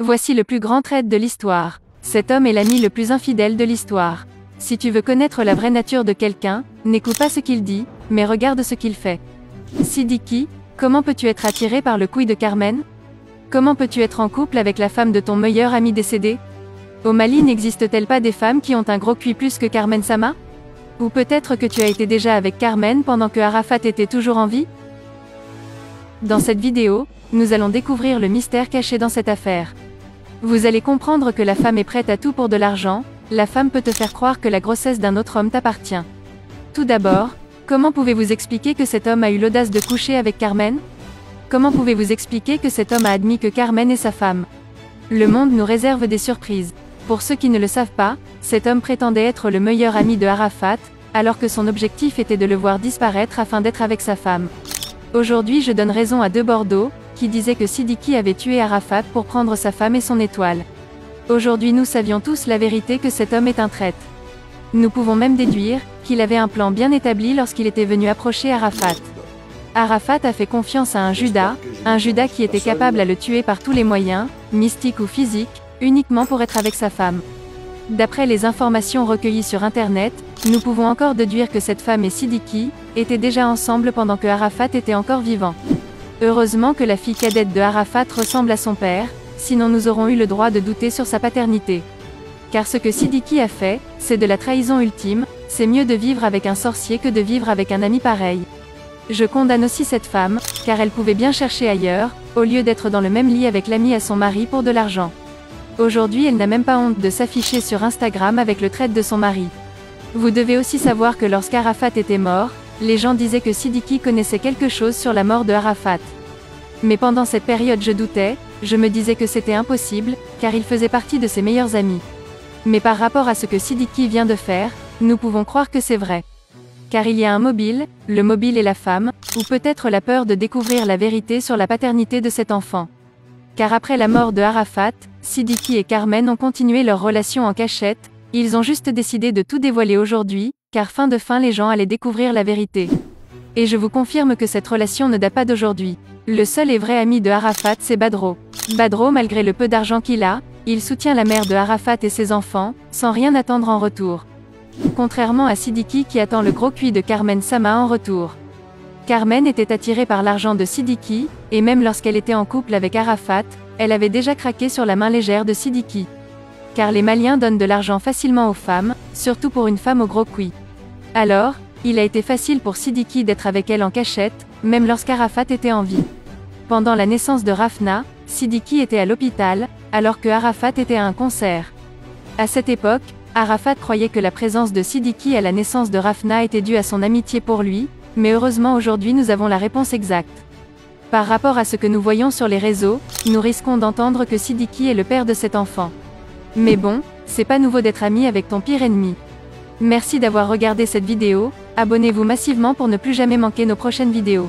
Voici le plus grand trade de l'histoire. Cet homme est l'ami le plus infidèle de l'histoire. Si tu veux connaître la vraie nature de quelqu'un, n'écoute pas ce qu'il dit, mais regarde ce qu'il fait. Siddiqui, comment peux-tu être attiré par le couille de Carmen? Comment peux-tu être en couple avec la femme de ton meilleur ami décédé? Au Mali n'existe-t-elle pas des femmes qui ont un gros cul plus que Carmen Sama? Ou peut-être que tu as été déjà avec Carmen pendant que Arafat était toujours en vie? Dans cette vidéo, nous allons découvrir le mystère caché dans cette affaire. Vous allez comprendre que la femme est prête à tout pour de l'argent, la femme peut te faire croire que la grossesse d'un autre homme t'appartient. Tout d'abord, comment pouvez-vous expliquer que cet homme a eu l'audace de coucher avec Carmen? Comment pouvez-vous expliquer que cet homme a admis que Carmen est sa femme? Le monde nous réserve des surprises. Pour ceux qui ne le savent pas, cet homme prétendait être le meilleur ami de Arafat, alors que son objectif était de le voir disparaître afin d'être avec sa femme. Aujourd'hui je donne raison à De Bordeaux, qui disait que Siddiqui avait tué Arafat pour prendre sa femme et son étoile. Aujourd'hui nous savions tous la vérité que cet homme est un traître. Nous pouvons même déduire qu'il avait un plan bien établi lorsqu'il était venu approcher Arafat. Arafat a fait confiance à un Judas qui était capable à le tuer par tous les moyens, mystiques ou physiques, uniquement pour être avec sa femme. D'après les informations recueillies sur internet, nous pouvons encore déduire que cette femme et Siddiqui étaient déjà ensemble pendant que Arafat était encore vivant. Heureusement que la fille cadette de Arafat ressemble à son père, sinon nous aurons eu le droit de douter sur sa paternité. Car ce que Siddiqui a fait, c'est de la trahison ultime, c'est mieux de vivre avec un sorcier que de vivre avec un ami pareil. Je condamne aussi cette femme, car elle pouvait bien chercher ailleurs, au lieu d'être dans le même lit avec l'ami à son mari pour de l'argent. Aujourd'hui elle n'a même pas honte de s'afficher sur Instagram avec le traître de son mari. Vous devez aussi savoir que lorsqu'Arafat était mort, les gens disaient que Siddiqui connaissait quelque chose sur la mort de Arafat. Mais pendant cette période je doutais, je me disais que c'était impossible, car il faisait partie de ses meilleurs amis. Mais par rapport à ce que Siddiqui vient de faire, nous pouvons croire que c'est vrai. Car il y a un mobile, le mobile et la femme, ou peut-être la peur de découvrir la vérité sur la paternité de cet enfant. Car après la mort de Arafat, Siddiqui et Carmen ont continué leur relation en cachette, ils ont juste décidé de tout dévoiler aujourd'hui, car fin les gens allaient découvrir la vérité. Et je vous confirme que cette relation ne date pas d'aujourd'hui. Le seul et vrai ami de Arafat c'est Badro. Badro malgré le peu d'argent qu'il a, il soutient la mère de Arafat et ses enfants, sans rien attendre en retour. Contrairement à Siddiqui qui attend le gros cuit de Carmen Sama en retour. Carmen était attirée par l'argent de Siddiqui, et même lorsqu'elle était en couple avec Arafat, elle avait déjà craqué sur la main légère de Siddiqui. Car les Maliens donnent de l'argent facilement aux femmes, surtout pour une femme au gros cuit. Alors, il a été facile pour Siddiqui d'être avec elle en cachette, même lorsqu'Arafat était en vie. Pendant la naissance de Rafna, Siddiqui était à l'hôpital, alors que Arafat était à un concert. À cette époque, Arafat croyait que la présence de Siddiqui à la naissance de Rafna était due à son amitié pour lui, mais heureusement aujourd'hui nous avons la réponse exacte. Par rapport à ce que nous voyons sur les réseaux, nous risquons d'entendre que Siddiqui est le père de cet enfant. Mais bon, c'est pas nouveau d'être ami avec ton pire ennemi. Merci d'avoir regardé cette vidéo, abonnez-vous massivement pour ne plus jamais manquer nos prochaines vidéos.